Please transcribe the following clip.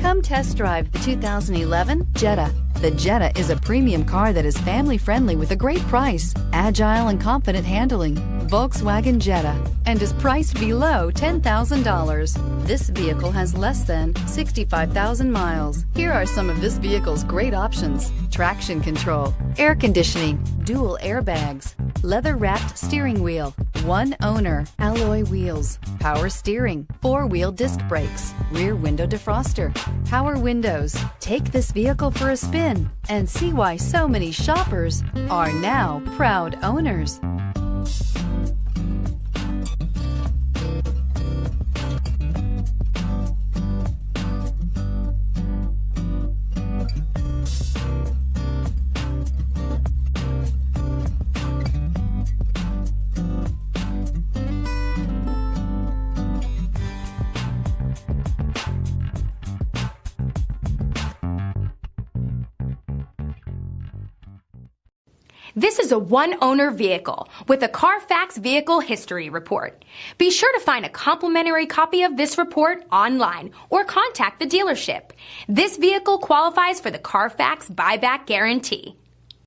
Come test drive the 2011 Jetta. The Jetta is a premium car that is family-friendly with a great price, agile and confident handling. Volkswagen Jetta, and is priced below $10,000. This vehicle has less than 65,000 miles. Here are some of this vehicle's great options: traction control, air conditioning, dual airbags, leather-wrapped steering wheel, one owner, alloy wheels, power steering, four-wheel disc brakes, rear window defroster, power windows. Take this vehicle for a spin and see why so many shoppers are now proud owners. This is a one-owner vehicle with a CARFAX Vehicle History Report. Be sure to find a complimentary copy of this report online or contact the dealership. This vehicle qualifies for the CARFAX Buyback Guarantee.